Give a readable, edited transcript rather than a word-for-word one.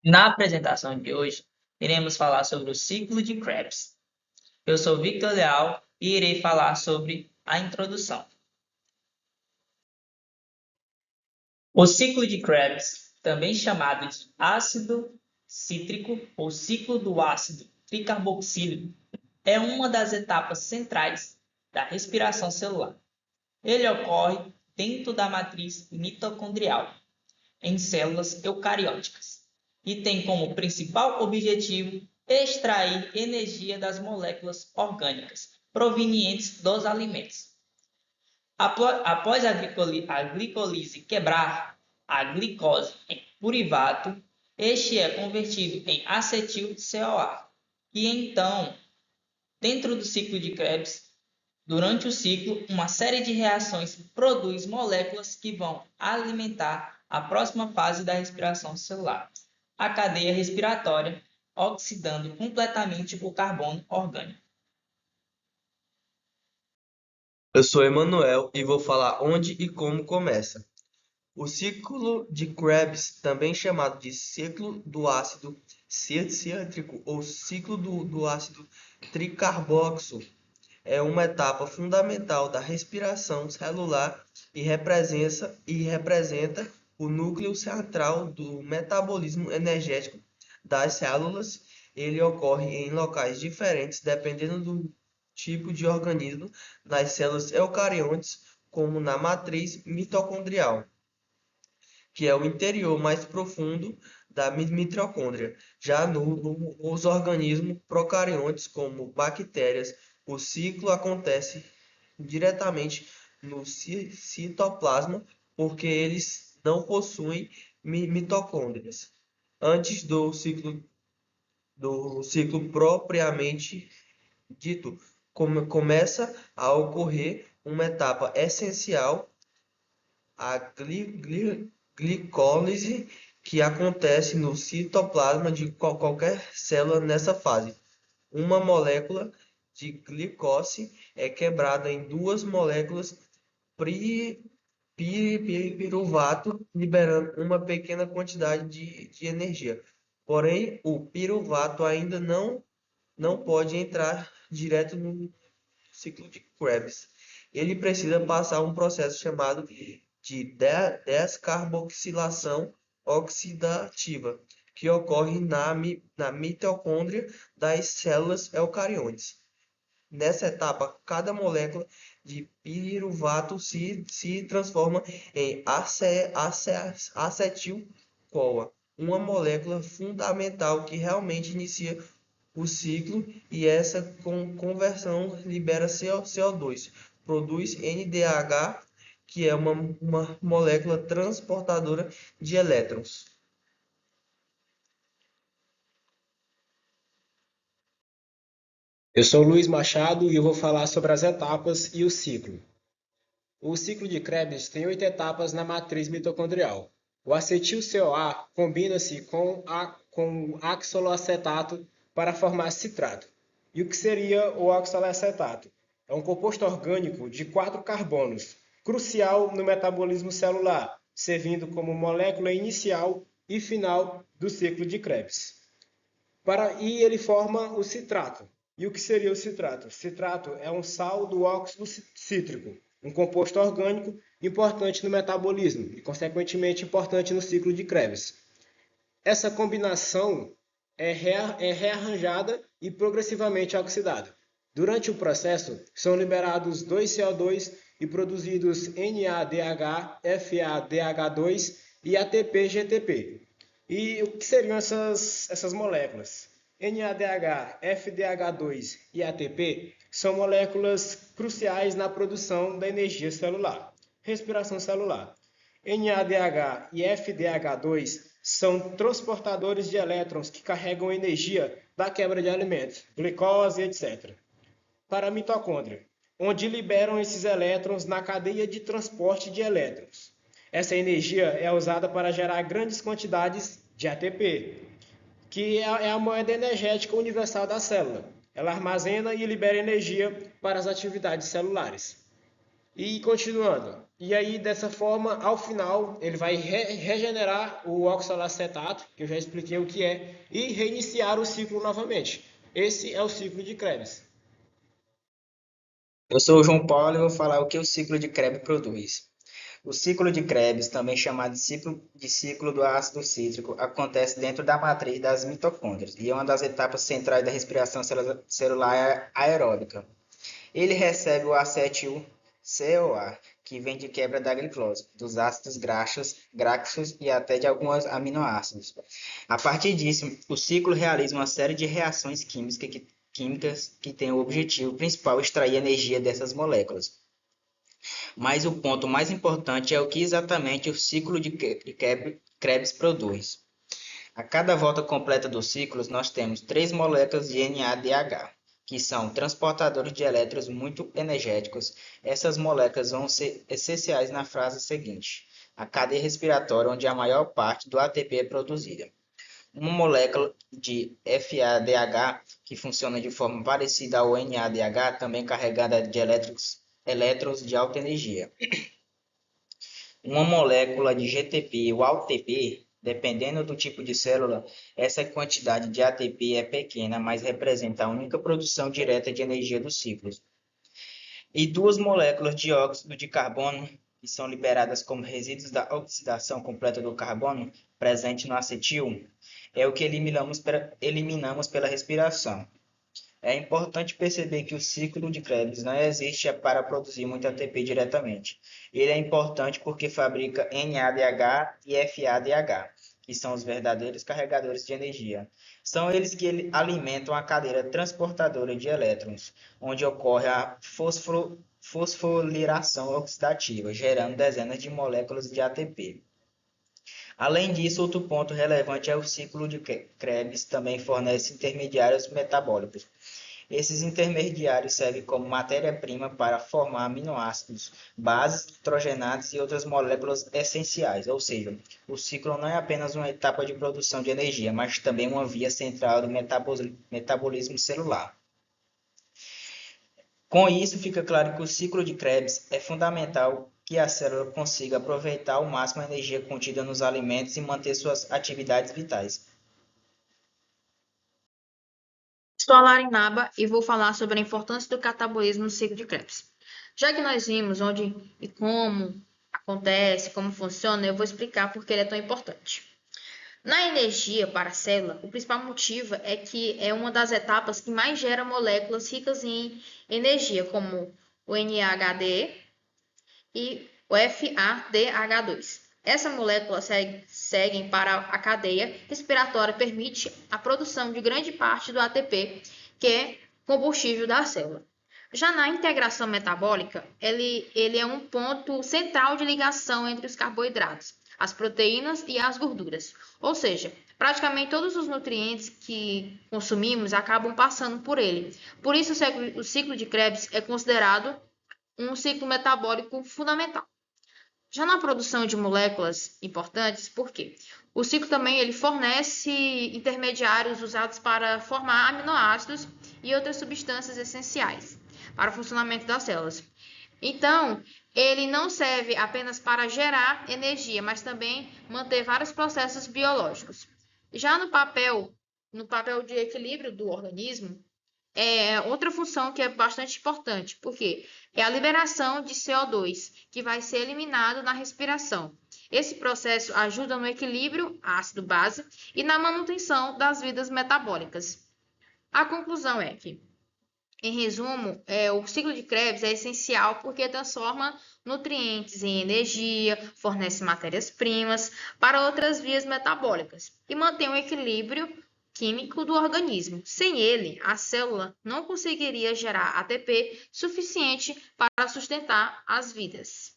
Na apresentação de hoje, iremos falar sobre o ciclo de Krebs. Eu sou Victor Leal e irei falar sobre a introdução. O ciclo de Krebs, também chamado de ácido cítrico ou ciclo do ácido tricarboxílico, é uma das etapas centrais da respiração celular. Ele ocorre dentro da matriz mitocondrial, em células eucarióticas, e tem como principal objetivo extrair energia das moléculas orgânicas provenientes dos alimentos. Após a glicólise quebrar a glicose em purivato, este é convertido em acetil-CoA, e então, dentro do ciclo de Krebs, durante o ciclo, uma série de reações produz moléculas que vão alimentar a próxima fase da respiração celular, a cadeia respiratória, oxidando completamente o carbono orgânico. Eu sou Emanuel e vou falar onde e como começa. O ciclo de Krebs, também chamado de ciclo do ácido cítrico ou ciclo do ácido tricarboxo, é uma etapa fundamental da respiração celular e representa o núcleo central do metabolismo energético das células. Ele ocorre em locais diferentes dependendo do tipo de organismo, nas células eucariontes, como na matriz mitocondrial, que é o interior mais profundo da mitocôndria. Já nos organismos procariontes, como bactérias, o ciclo acontece diretamente no citoplasma, porque eles não possuem mitocôndrias. Antes do ciclo propriamente dito, começa a ocorrer uma etapa essencial, a glicólise, que acontece no citoplasma de qualquer célula nessa fase. Uma molécula de glicose é quebrada em duas moléculas piruvato, liberando uma pequena quantidade de energia. Porém, o piruvato ainda não pode entrar direto no ciclo de Krebs. Ele precisa passar um processo chamado de descarboxilação oxidativa, que ocorre na mitocôndria das células eucariontes. Nessa etapa, cada molécula de piruvato se transforma em acetil-CoA, uma molécula fundamental que realmente inicia o ciclo, e essa conversão libera CO2, produz NADH, que é uma molécula transportadora de elétrons. Eu sou Luiz Machado e eu vou falar sobre as etapas e o ciclo. O ciclo de Krebs tem 8 etapas na matriz mitocondrial. O acetil-CoA combina-se com o oxaloacetato para formar citrato. E o que seria o oxaloacetato? É um composto orgânico de 4 carbonos, crucial no metabolismo celular, servindo como molécula inicial e final do ciclo de Krebs. E ele forma o citrato. E o que seria o citrato? Citrato é um sal do óxido cítrico, um composto orgânico importante no metabolismo e, consequentemente, importante no ciclo de Krebs. Essa combinação é rearranjada e progressivamente oxidada. Durante o processo, são liberados 2CO2 e produzidos NADH, FADH2 e ATP-GTP. E o que seriam essas moléculas? NADH, FDH2 e ATP são moléculas cruciais na produção da energia celular, respiração celular. NADH e FDH2 são transportadores de elétrons que carregam energia da quebra de alimentos, glicose, etc., para a mitocôndria, onde liberam esses elétrons na cadeia de transporte de elétrons. Essa energia é usada para gerar grandes quantidades de ATP, que é a moeda energética universal da célula. Ela armazena e libera energia para as atividades celulares. E continuando. E aí, dessa forma, ao final, ele vai regenerar o oxalacetato, que eu já expliquei o que é, e reiniciar o ciclo novamente. Esse é o ciclo de Krebs. Eu sou o João Paulo e vou falar o que o ciclo de Krebs produz. O ciclo de Krebs, também chamado de ciclo do ácido cítrico, acontece dentro da matriz das mitocôndrias e é uma das etapas centrais da respiração celular aeróbica. Ele recebe o acetil-CoA, que vem de quebra da glicose, dos ácidos graxos e até de alguns aminoácidos. A partir disso, o ciclo realiza uma série de reações químicas que têm o objetivo principal extrair energia dessas moléculas. Mas o ponto mais importante é o que exatamente o ciclo de Krebs produz. A cada volta completa dos ciclos, nós temos 3 moléculas de NADH, que são transportadores de elétrons muito energéticos. Essas moléculas vão ser essenciais na frase seguinte: a cadeia respiratória onde a maior parte do ATP é produzida. Uma molécula de FADH, que funciona de forma parecida ao NADH, também carregada de elétrons de alta energia. Uma molécula de GTP ou ATP, dependendo do tipo de célula, essa quantidade de ATP é pequena, mas representa a única produção direta de energia dos ciclos. E 2 moléculas de óxido de carbono, que são liberadas como resíduos da oxidação completa do carbono, presente no acetil, é o que eliminamos pela respiração. É importante perceber que o ciclo de Krebs não existe para produzir muito ATP diretamente. Ele é importante porque fabrica NADH e FADH, que são os verdadeiros carregadores de energia. São eles que alimentam a cadeia transportadora de elétrons, onde ocorre a fosforilação oxidativa, gerando dezenas de moléculas de ATP. Além disso, outro ponto relevante é o ciclo de Krebs também fornece intermediários metabólicos. Esses intermediários servem como matéria-prima para formar aminoácidos, bases nitrogenadas e outras moléculas essenciais, ou seja, o ciclo não é apenas uma etapa de produção de energia, mas também uma via central do metabolismo celular. Com isso, fica claro que o ciclo de Krebs é fundamental que a célula consiga aproveitar ao máximo a energia contida nos alimentos e manter suas atividades vitais. Sou a Larinaba e vou falar sobre a importância do catabolismo no ciclo de Krebs. Já que nós vimos onde e como acontece, como funciona, eu vou explicar por que ele é tão importante. Na energia para a célula, o principal motivo é que é uma das etapas que mais gera moléculas ricas em energia, como o NADH e o FADH2. Essa molécula seguem para a cadeia respiratória e permite a produção de grande parte do ATP, que é combustível da célula. Já na integração metabólica, ele é um ponto central de ligação entre os carboidratos, as proteínas e as gorduras. Ou seja, praticamente todos os nutrientes que consumimos acabam passando por ele. Por isso, o ciclo de Krebs é considerado um ciclo metabólico fundamental. Já na produção de moléculas importantes, por quê? O ciclo também ele fornece intermediários usados para formar aminoácidos e outras substâncias essenciais para o funcionamento das células. Então, ele não serve apenas para gerar energia, mas também manter vários processos biológicos. Já no papel de equilíbrio do organismo, outra função que é bastante importante, porque é a liberação de CO2, que vai ser eliminado na respiração. Esse processo ajuda no equilíbrio ácido-base e na manutenção das vidas metabólicas. A conclusão é que, em resumo, o ciclo de Krebs é essencial porque transforma nutrientes em energia, fornece matérias-primas para outras vias metabólicas e mantém o equilíbrio químico do organismo. Sem ele, a célula não conseguiria gerar ATP suficiente para sustentar as vidas.